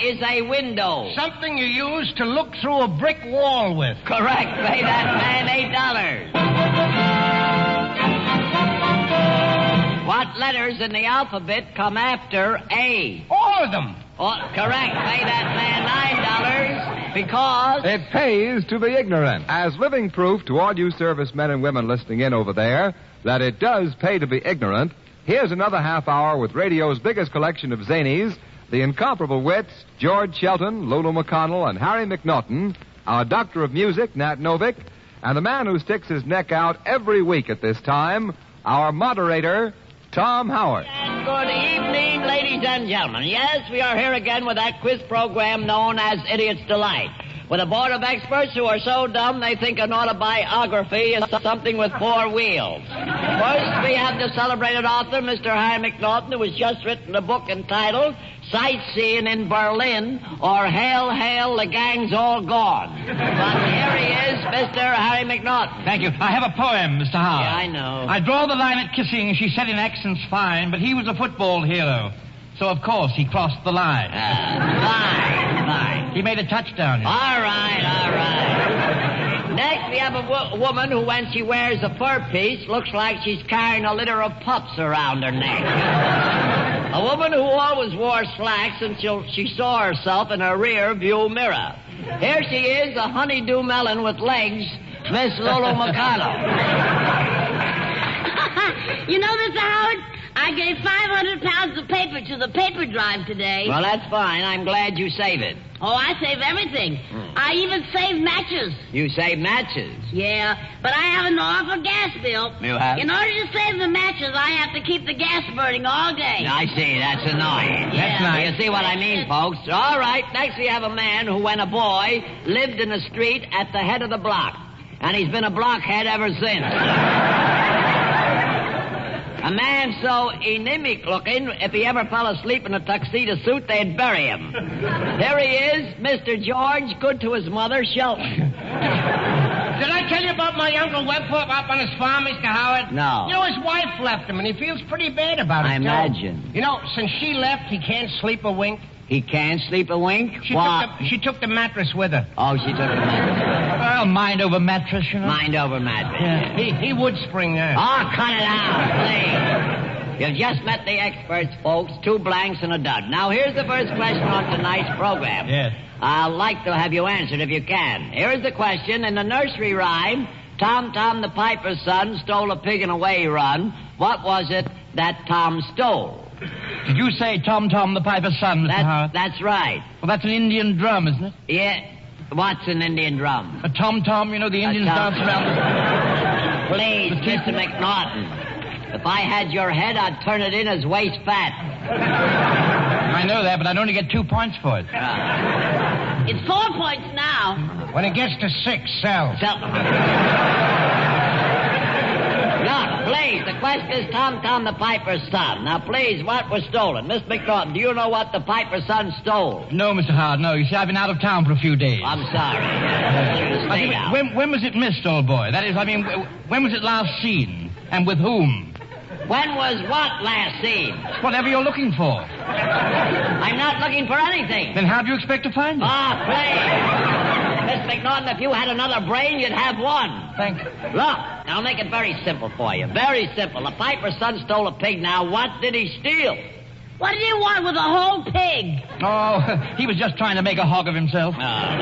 is a window. Something you use to look through a brick wall with. Correct. Pay that man $8. What letters in the alphabet come after A? All of them. Oh, correct. Pay that man $9 because... It pays to be ignorant. As living proof to all you servicemen and women listening in over there that it does pay to be ignorant, here's another half hour with radio's biggest collection of zanies, the incomparable wits, George Shelton, Lulu McConnell, and Harry McNaughton, our doctor of music, Nat Novick, and the man who sticks his neck out every week at this time, our moderator, Tom Howard. And good evening, ladies and gentlemen. Yes, we are here again with that quiz program known as Idiot's Delight, with a board of experts who are so dumb they think an autobiography is something with four wheels. First, we have the celebrated author, Mr. Harry McNaughton, who has just written a book entitled Sightseeing in Berlin, or Hail, Hail, the Gang's All Gone. But here he is, Mr. Harry McNaughton. Thank you. I have a poem, Mr. Howard. Yeah, I know. I draw the line at kissing, she said in accents fine, but he was a football hero. So, of course, he crossed the line. Fine. He made a touchdown. All right. Next, we have a woman who, when she wears a fur piece, looks like she's carrying a litter of pups around her neck. A woman who always wore slacks until she saw herself in her rear view mirror. Here she is, a honeydew melon with legs, Miss Lulu McConnell. You know, Mr. Howard, I gave 500 pounds of paper to the paper drive today. Well, that's fine. I'm glad you save it. Oh, I save everything. I even save matches. You save matches? Yeah, but I have an awful gas bill. You have? In order to save the matches, I have to keep the gas burning all day. I see. That's annoying. Yeah. That's nice. You see what I mean, folks? All right. Next, we have a man who, when a boy, lived in a street at the head of the block. And he's been a blockhead ever since. A man so anemic looking, if he ever fell asleep in a tuxedo suit, they'd bury him. There he is, Mr. George, good to his mother, Shelton. Did I tell you about my Uncle Webfoot up on his farm, Mr. Howard? No. You know, his wife left him, and he feels pretty bad about it, I imagine. You know, since she left, he can't sleep a wink. He can't sleep a wink? She took the mattress with her. Oh, she took the mattress. Well, mind over mattress, you know. Mind over mattress. Yeah. He would spring that. Oh, cut it out, please. You've just met the experts, folks. 2 blanks and a dud. Now, here's the first question on tonight's program. Yes. I'd like to have you answered if you can. Here's the question. In the nursery rhyme, Tom Tom the Piper's son stole a pig and away he run. What was it that Tom stole? Did you say Tom Tom the Piper's son, Mr. Howard? That's right. Well, that's an Indian drum, isn't it? Yeah. What's an Indian drum? A tom-tom, you know, the Indians dance around the... Please, Mr. McNaughton. If I had your head, I'd turn it in as waist fat. I know that, but I'd only get 2 points for it. It's 4 points now. When it gets to 6, sell. Look, please, the question is Tom Tom the Piper's son. Now, please, what was stolen? Miss McNaughton, do you know what the Piper's son stole? No, Mr. Howard, no. You see, I've been out of town for a few days. I'm sorry. When was it missed, old boy? That is, I mean, when was it last seen? And with whom? When was what last seen? Whatever you're looking for. I'm not looking for anything. Then how do you expect to find it? Ah, please. Miss McNaughton, if you had another brain, you'd have one. Thank you. Look, I'll make it very simple for you. Very simple. The Piper's son stole a pig. Now, what did he steal? What did he want with a whole pig? Oh, he was just trying to make a hog of himself. How'd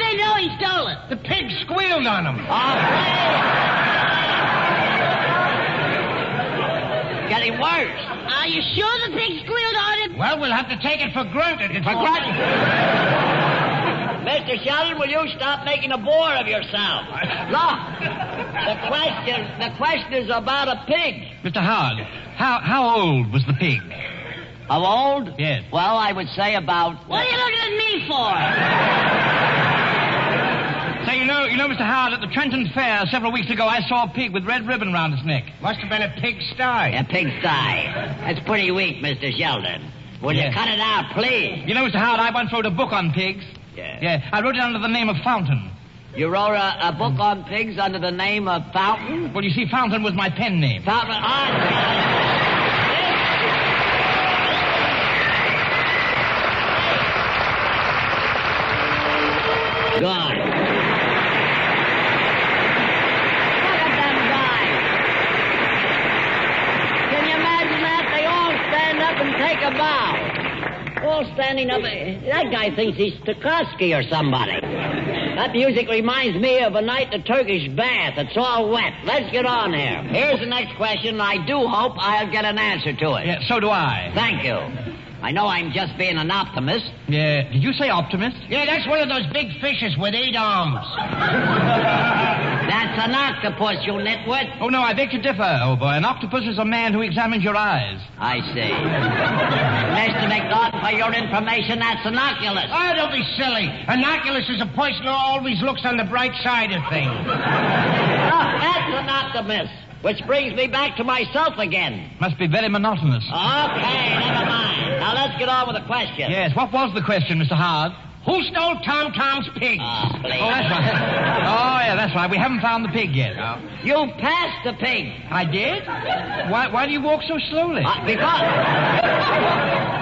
they know he stole it? The pig squealed on him. Oh, please. Getting worse. Are you sure the pig squealed on him? Well, we'll have to take it for granted. For granted. Mr. Sheldon, will you stop making a bore of yourself? Look, the question is about a pig. Mr. Howard, how old was the pig? How old? Yes. Well, I would say about... What are you looking at me for? Say, you know, Mr. Howard, at the Trenton Fair several weeks ago, I saw a pig with red ribbon around its neck. Must have been a pig sty. A pig sty. That's pretty weak, Mr. Sheldon. Will you cut it out, please? You know, Mr. Howard, I once wrote a book on pigs. Yeah, I wrote it under the name of Fountain. You wrote a book on pigs under the name of Fountain? Well, you see, Fountain was my pen name. Fountain. Gone. Look at them guys. Can you imagine that? They all stand up and take a bow. All standing up. That guy thinks he's Stokowski or somebody. That music reminds me of a night in a Turkish bath. It's all wet. Let's get on here. Here's the next question. I do hope I'll get an answer to it. Yeah, so do I. Thank you. I know I'm just being an optimist. Yeah, did you say optimist? Yeah, that's one of those big fishes with 8 arms. That's an octopus, you nitwit. Oh, no, I beg to differ, old boy. An octopus is a man who examines your eyes. I see. Mr. McNaught, for your information, that's an oculus. Oh, don't be silly. An oculus is a person who always looks on the bright side of things. That's an optimist. Which brings me back to myself again. Must be very monotonous. Okay, never mind. Now let's get on with the question. Yes, what was the question, Mr. Howard? Who stole Tom Tom's pig? Oh, please. Oh, that's right. Oh, yeah, that's right. We haven't found the pig yet. You passed the pig. I did? Why do you walk so slowly? Because...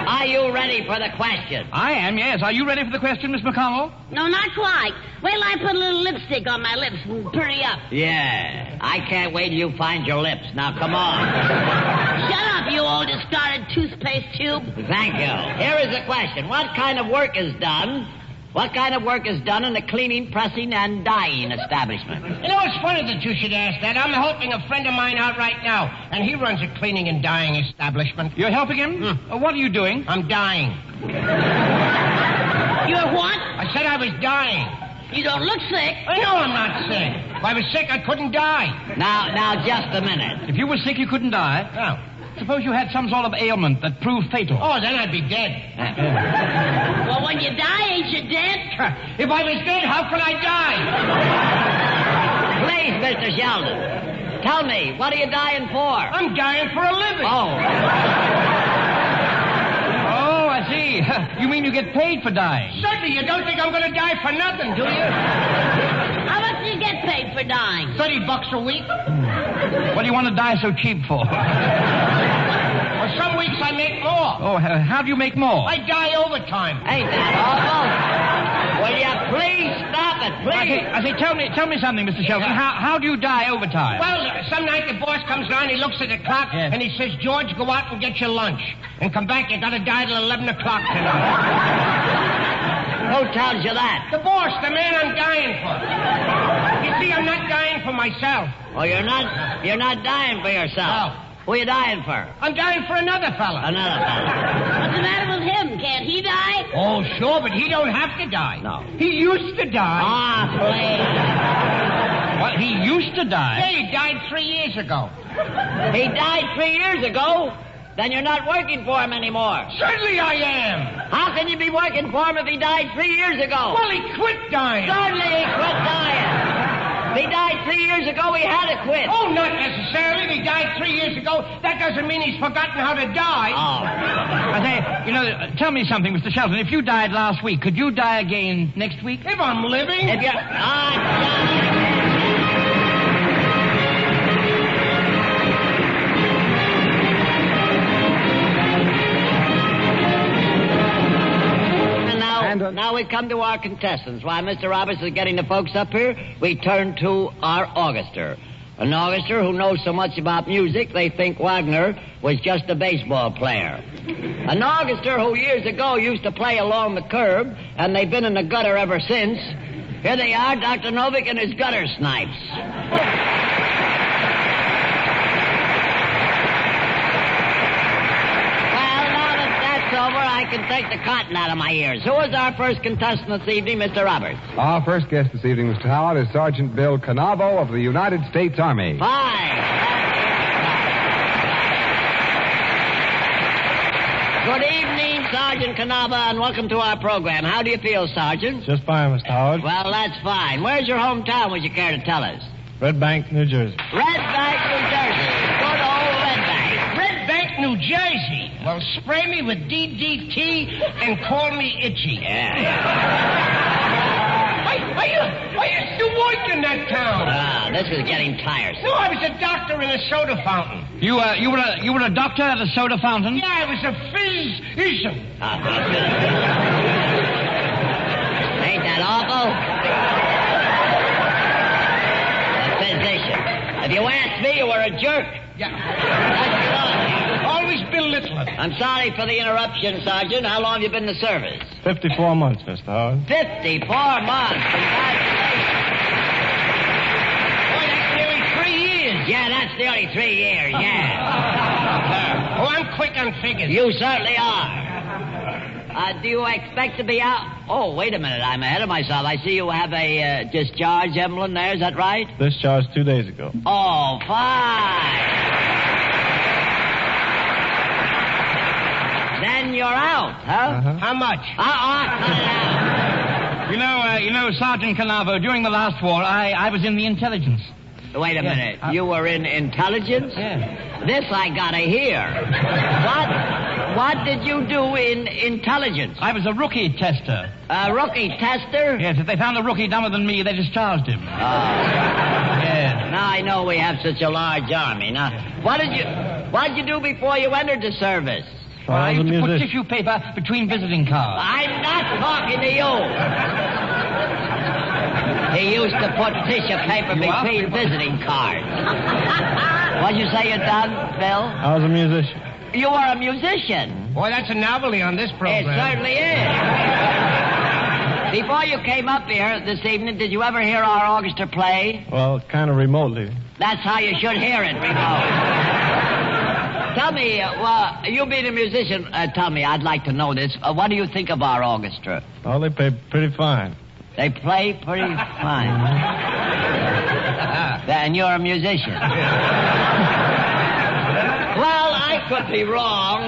Are you ready for the question? I am, yes. Are you ready for the question, Miss McConnell? No, not quite. Wait till I put a little lipstick on my lips and pretty up. Yeah. I can't wait till you find your lips. Now, come on. Shut up, you old discarded toothpaste tube. Thank you. Here is the question. What kind of work is done in a cleaning, pressing, and dyeing establishment? You know, it's funny that you should ask that. I'm helping a friend of mine out right now, and he runs a cleaning and dyeing establishment. You're helping him? What are you doing? I'm dying. You're what? I said I was dying. You don't look sick. I know I'm not sick. If I was sick, I couldn't die. Now, just a minute. If you were sick, you couldn't die. Oh. Suppose you had some sort of ailment that proved fatal. Oh, then I'd be dead. Well, when you die, ain't you dead? If I was dead, how could I die? Please, Mr. Sheldon, tell me, what are you dying for? I'm dying for a living. Oh, I see. You mean you get paid for dying? Certainly, you don't think I'm going to die for nothing, do you? How much do you get paid for dying? $30 a week. What do you want to die so cheap for? Well, some weeks I make more. Oh, how do you make more? I die overtime. ain't that awful? Will you please stop it, please? I say, tell me something, Mr. Sheldon. How do you die overtime? Well, some night the boss comes around, he looks at the clock, and he says, George, go out and get your lunch. And come back, you gotta die till 11 o'clock tonight. Who tells you that? The boss, the man I'm dying for. You see, I'm not dying for myself. Oh, you're not dying for yourself. No. Who are you dying for? I'm dying for another fella. Another fella. What's the matter with him? Can't he die? Oh, sure, but he don't have to die. No. He used to die. Ah, please. What, he used to die? Yeah, he died 3 years ago. He died 3 years ago? Then you're not working for him anymore. Certainly I am. How can you be working for him if he died 3 years ago? Well, he quit dying. Certainly he quit dying. If he died 3 years ago, he had to quit. Oh, not necessarily. If he died 3 years ago, that doesn't mean he's forgotten how to die. Oh. I say, tell me something, Mr. Sheldon. If you died last week, could you die again next week? If I'm living. If you're... Now we come to our contestants. While Mr. Roberts is getting the folks up here, we turn to our Auguster. An Auguster who knows so much about music, they think Wagner was just a baseball player. An Auguster who years ago used to play along the curb, and they've been in the gutter ever since. Here they are, Dr. Novick and his gutter snipes. Over, I can take the cotton out of my ears. Who is our first contestant this evening, Mr. Roberts? Our first guest this evening, Mr. Howard, is Sergeant Bill Canavo of the United States Army. Fine. Good evening, Sergeant Canavo, and welcome to our program. How do you feel, Sergeant? Just fine, Mr. Howard. Well, that's fine. Where's your hometown, would you care to tell us? Red Bank, New Jersey. Red Bank, New Jersey. Good old Red Bank. Red Bank, New Jersey. Well, spray me with DDT and call me Itchy. Yeah. I used to work in that town. This is getting tiresome. No, I was a doctor in a soda fountain. You were a doctor at a soda fountain? Yeah, I was a physician. Ain't that awful? you ask me, you were a jerk. Yeah. That's all. Always belittling. I'm sorry for the interruption, Sergeant. How long have you been in the service? 54 months, Mr. Howard. 54 months. Congratulations. Boy, that's nearly 3 years. Yeah, that's nearly 3 years, yeah. Oh, I'm quick on figures. You certainly are. Do you expect to be out? Oh, wait a minute. I'm ahead of myself. I see you have a discharge emblem there. Is that right? Discharged 2 days ago. Oh, fine. Then you're out, huh? Uh-huh. How much? Cut it out. You know, Sergeant Canavo, during the last war, I was in the intelligence. Wait a minute. You were in intelligence? Yeah. This I gotta hear. What did you do in intelligence? I was a rookie tester. A rookie tester? Yes, if they found a rookie dumber than me, they discharged him. Yes. Now I know we have such a large army. Now, what did you do before you entered the service? Well, I I was a used to put musician. tissue paper between visiting cards. I'm not talking to you. He used to put tissue paper between visiting cards. What'd you say you done, Phil? I was a musician. You were a musician. Boy, that's a novelty on this program. It certainly is. Before you came up here this evening, did you ever hear our orchestra play? Well, kind of remotely. That's how you should hear it, remote. Tell me, you being a musician, tell me, I'd like to know this. What do you think of our orchestra? Oh, they play pretty fine. They play pretty fine. And you're a musician. Well, I could be wrong.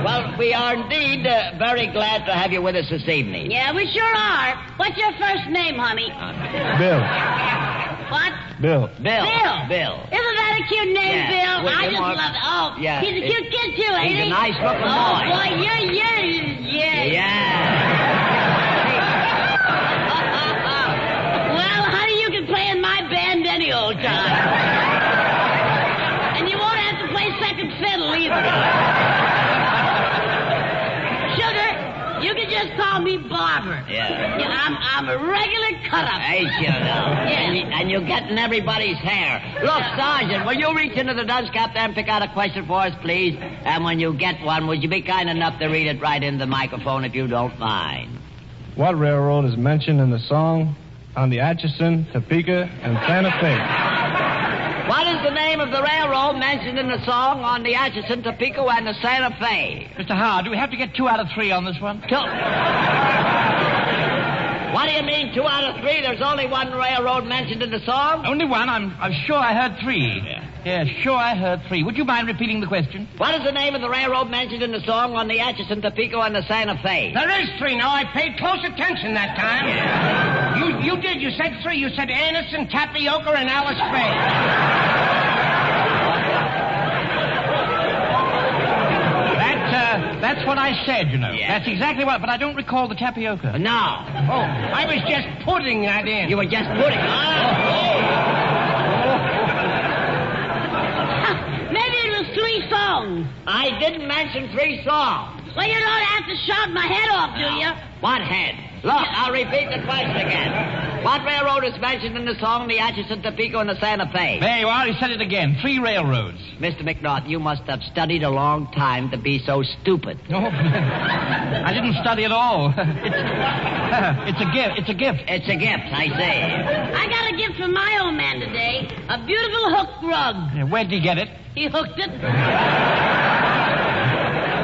Well, we are indeed very glad to have you with us this evening. Yeah, we sure are. What's your first name, honey? Bill. What? Bill. Bill. Isn't that a cute name, Yeah. Bill? Well, I you just are- love it. Oh, Yeah, he's a cute kid, too, ain't he? He's a nice-looking boy. Oh, boy, yeah. Well, honey, you can play in my band any old time. And you won't have to play second fiddle either. Sugar, you can just call me Barbara. Yeah. I'm a regular cut-up. Ain't you, though? Yeah. And you're getting everybody's hair. Look, Sergeant, will you reach into the dunce cap there and pick out a question for us, please? And when you get one, would you be kind enough to read it right into the microphone if you don't mind? What railroad is mentioned in the song on the Atchison, Topeka, and Santa Fe? What is the name of the railroad mentioned in the song on the Atchison, Topeka, and the Santa Fe? Mr. Howard, do we have to get 2 out of 3 on this one? What do you mean, 2 out of 3? There's only one railroad mentioned in the song? Only one. I'm sure I heard 3. Yeah, sure I heard 3. Would you mind repeating the question? What is the name of the railroad mentioned in the song on the Atchison, Topeka, and the Santa Fe? There is 3 now. I paid close attention that time. Yeah. You did. You said 3. You said Anderson, Tapioca, and Alice Faye. That's what I said, you know. Yeah. That's exactly what, but I don't recall the tapioca. No. Oh, I was just putting that in. You were just putting. Maybe it was 3 songs. I didn't mention 3 songs. Well, you don't have to shout my head off, do you? What head? Look, I'll repeat the question again. What railroad is mentioned in the song the Atchison, Topeka, and the Santa Fe? There you are. He said it again. 3 railroads. Mr. McNaught, you must have studied a long time to be so stupid. No, I didn't study at all. It's a gift. It's a gift. It's a gift, I say. I got a gift from my old man today. A beautiful hook rug. Yeah, where'd you get it? He hooked it.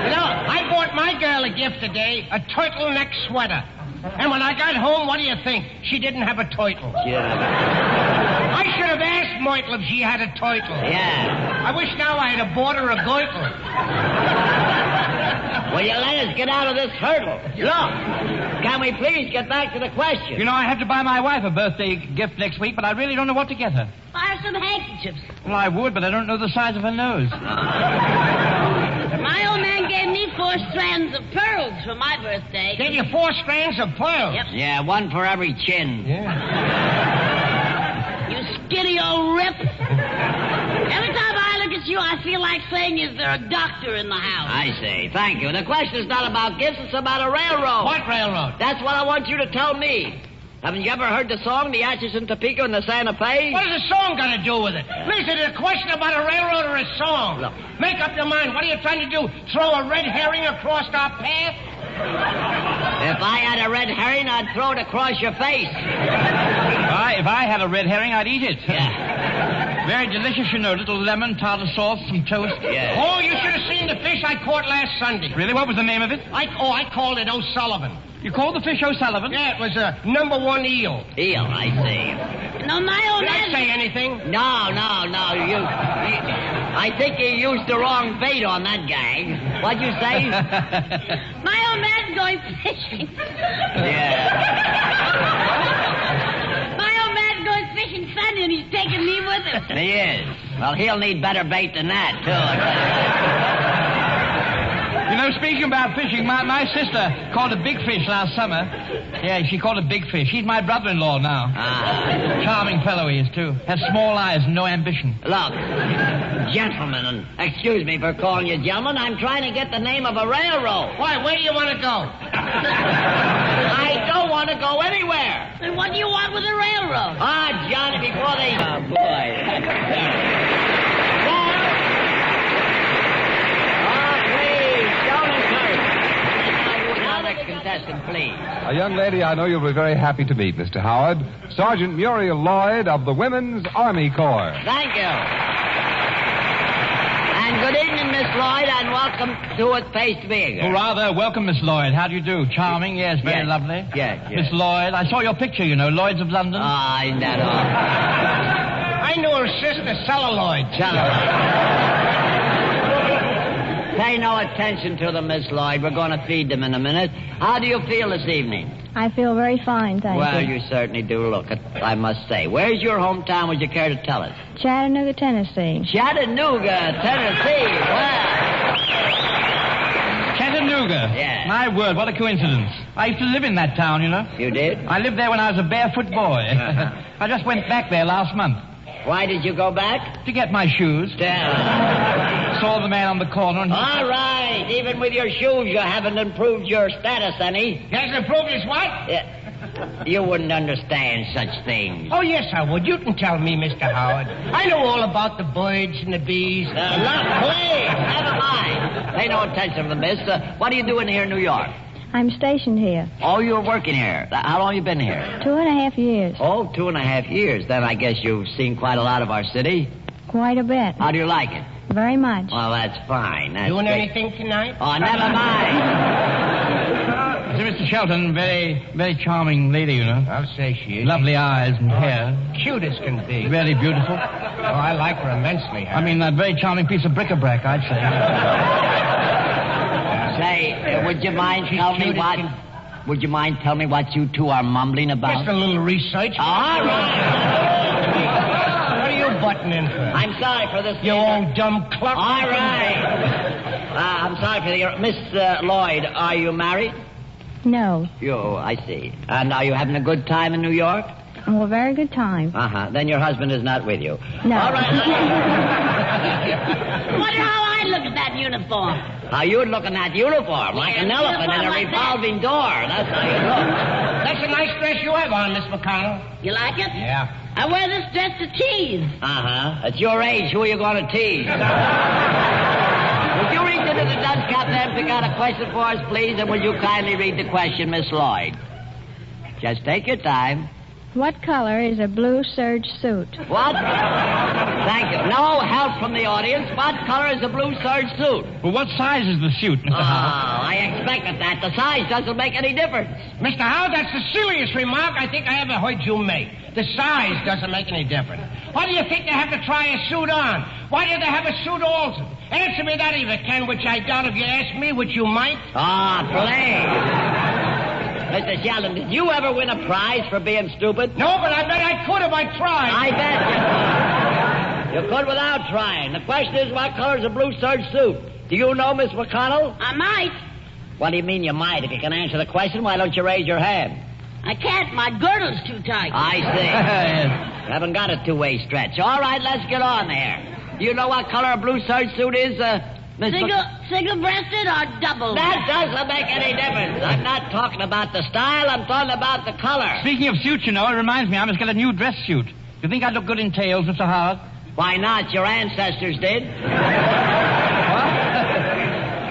You know, I bought my girl a gift today, a turtleneck sweater. And when I got home, what do you think? She didn't have a turtle. Yeah. I should have asked Myrtle if she had a turtle. Yeah. I wish now I had bought her a girdle. Will you let us get out of this hurdle? Look, can we please get back to the question? You know, I have to buy my wife a birthday gift next week, but I really don't know what to get her. Buy her some handkerchiefs. Well, I would, but I don't know the size of her nose. My old man gave me 4 strands of pearls for my birthday. Gave you 4 strands of pearls. Yep. Yeah, 1 for every chin. You skinny old rip. Every time I look at you, I feel like saying, is there a doctor in the house? I see. Thank you. The question is not about gifts, it's about a railroad. What railroad? That's what I want you to tell me. Haven't you ever heard the song, the Atchison, Topeka, and the Santa Fe? What does a song got to do with it? Listen, it's a question about a railroad or a song. Look. Make up your mind. What are you trying to do? Throw a red herring across our path? If I had a red herring, I'd throw it across your face. If I had a red herring, I'd eat it. Yeah. Very delicious, you know. Little lemon, tartar sauce, some toast. Yeah. Oh, you should have seen the fish I caught last Sunday. Really? What was the name of it? I called it O'Sullivan. You called the fish O'Sullivan? Yeah, it was a #1 eel. Eel, I see. No, my old Did I man... say anything? No. I think you used the wrong bait on that gag. What'd you say? My old man's going fishing. Yeah. My old man's going fishing Sunday, and he's taking me with him. He is. Well, he'll need better bait than that, too. You know, speaking about fishing, my sister caught a big fish last summer. Yeah, she caught a big fish. He's my brother-in-law now. Charming fellow he is, too. Has small eyes and no ambition. Look, gentlemen, and excuse me for calling you gentlemen, I'm trying to get the name of a railroad. Why, where do you want to go? I don't want to go anywhere. And what do you want with a railroad? Johnny, before they... Oh, boy. Contestant, please. A young lady I know you'll be very happy to meet, Mr. Howard. Sergeant Muriel Lloyd of the Women's Army Corps. Thank you. And good evening, Miss Lloyd, and welcome to it, Face to Being. Oh, rather. Welcome, Miss Lloyd. How do you do? Charming, yes, very lovely. Yes. Miss Lloyd, I saw your picture, you know, Lloyd's of London. Isn't that all? I knew her sister, Celluloid. Pay no attention to them, Miss Lloyd. We're going to feed them in a minute. How do you feel this evening? I feel very fine, thank Well, you. you certainly do look it, I must say. Where's your hometown? Would you care to tell us? Chattanooga, Tennessee. Chattanooga, Tennessee. Well. Chattanooga? Yeah. My word, what a coincidence. I used to live in that town, you know. You did? I lived there when I was a barefoot boy. I just went back there last month. Why did you go back? To get my shoes. Saw the man on the corner and... All right. Even with your shoes, you haven't improved your status any. He hasn't improved his what? You wouldn't understand such things. Oh, yes, I would. You can tell me, Mr. Howard. I know all about the birds and the bees. Look, please, never mind. Pay no attention to this. What are you doing here in New York? I'm stationed here. Oh, you're working here. How long you been here? 2.5 years. Oh, 2.5 years. Then I guess you've seen quite a lot of our city. Quite a bit. How do you like it? Very much. Well, that's fine. That's Doing great. anything tonight? Oh, never mind. So, Mr. Shelton, very, very charming lady, you know. I'll say she is. Lovely eyes and hair. Cute as can be. Very beautiful. Oh, I like her immensely, Harry. I mean, a very charming piece of bric-a-brac, I'd say. Say, would you mind telling me what... Would you mind telling me what you two are mumbling about? Just a little research. All right. What are you butting in for? I'm sorry for this. You old dumb cluck. All right. I'm sorry for the... Miss Lloyd, are you married? No. I see. And are you having a good time in New York? Oh, a very good time. Uh-huh. Then your husband is not with you. No. All right. Wonder how I look at that uniform. How you'd look in that uniform, like an elephant in a revolving door. That's how you look. That's a nice dress you have on, Miss McConnell. You like it? Yeah. I wear this dress to tease. Uh-huh. At your age, who are you going to tease? Would you reach into the dust cap there and pick out a question for us, please? And will you kindly read the question, Miss Lloyd? Just take your time. What color is a blue serge suit? What? Thank you. No help from the audience. What color is a blue serge suit? Well, what size is the suit, Mr. Howard? I expected that. The size doesn't make any difference. Mr. Howard, that's the silliest remark I think I ever heard you make. The size doesn't make any difference. Why do you think they have to try a suit on? Why do they have a suit altered? Answer me that if you can, which I doubt if you ask me, which you might. Please. Mr. Sheldon, did you ever win a prize for being stupid? No, but I bet I could if I tried. I bet you could. You could without trying. The question is, what color is a blue serge suit? Do you know, Miss McConnell? I might. What do you mean you might? If you can answer the question, why don't you raise your hand? I can't. My girdle's too tight. I see. You haven't got a two-way stretch. All right, let's get on there. Do you know what color a blue serge suit is, Single-breasted or double? That doesn't make any difference. I'm not talking about the style. I'm talking about the color. Speaking of suits, you know, it reminds me, I must get a new dress suit. You think I'd look good in tails, Mr. Howard? Why not? Your ancestors did. You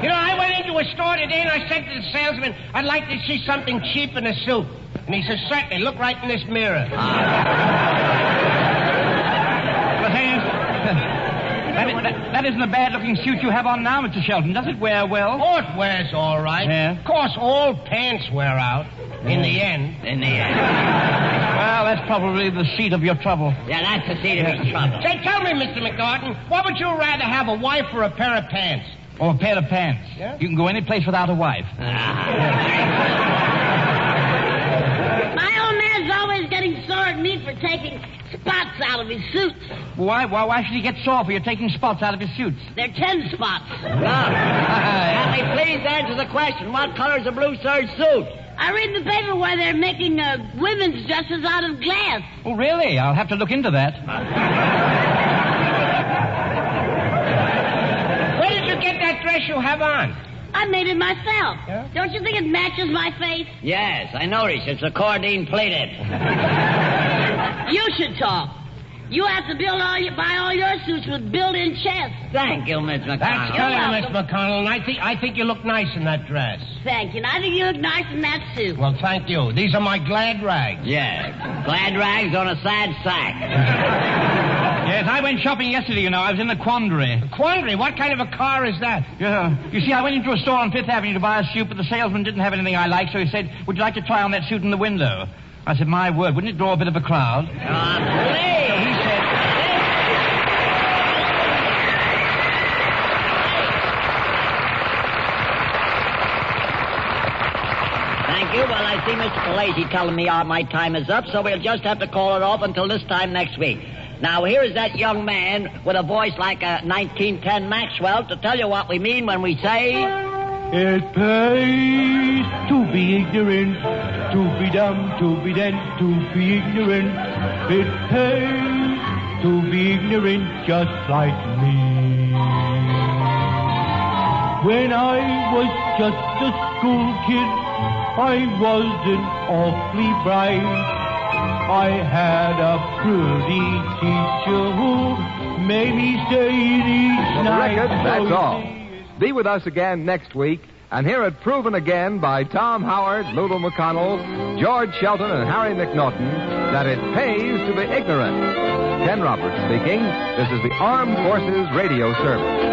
know, I went into a store today and I said to the salesman, I'd like to see something cheap in a suit. And he said, certainly, look right in this mirror. That isn't a bad-looking suit you have on now, Mr. Shelton. Does it wear well? Oh, it wears all right. Yeah. Of course, all pants wear out in the end. In the end. Well, that's probably the seat of your trouble. Yeah, that's the seat of his trouble. Say, tell me, Mr. McNaughton, what would you rather have, a wife or a pair of pants? Or a pair of pants. Yeah? You can go any place without a wife. My old man's always getting sore at me for taking spots out of his suits. Why should he get sore for you taking spots out of his suits? They're 10 spots. Can we please answer the question? What color's a blue serge suit? I read in the paper where they're making women's dresses out of glass. Oh, really? I'll have to look into that. Where did you get that dress you have on? I made it myself. Yeah? Don't you think it matches my face? Yes, I noticed. It's accordion plated. You should talk. You have to buy all your suits with built-in chests. Thank you, Miss McConnell. That's good, Miss McConnell, and I think you look nice in that dress. Thank you. And I think you look nice in that suit. Well, thank you. These are my glad rags. Yeah, glad rags on a sad sack. Yes, I went shopping yesterday, you know. I was in the Quandary. A quandary? What kind of a car is that? Yeah. You see, I went into a store on Fifth Avenue to buy a suit, but the salesman didn't have anything I liked, so he said, would you like to try on that suit in the window? I said, my word, wouldn't it draw a bit of a crowd? Please. So he said... Thank you. Well, I see Mr. Palazzi telling me my time is up, so we'll just have to call it off until this time next week. Now, here is that young man with a voice like a 1910 Maxwell to tell you what we mean when we say... It pays to be ignorant, to be dumb, to be dead, to be ignorant. It pays to be ignorant just like me. When I was just a school kid, I wasn't awfully bright. I had a pretty teacher who made me stay each For the night. record, that's all. Be with us again next week and hear it proven again by Tom Howard, Lulu McConnell, George Shelton, and Harry McNaughton that it pays to be ignorant. Ken Roberts speaking. This is the Armed Forces Radio Service.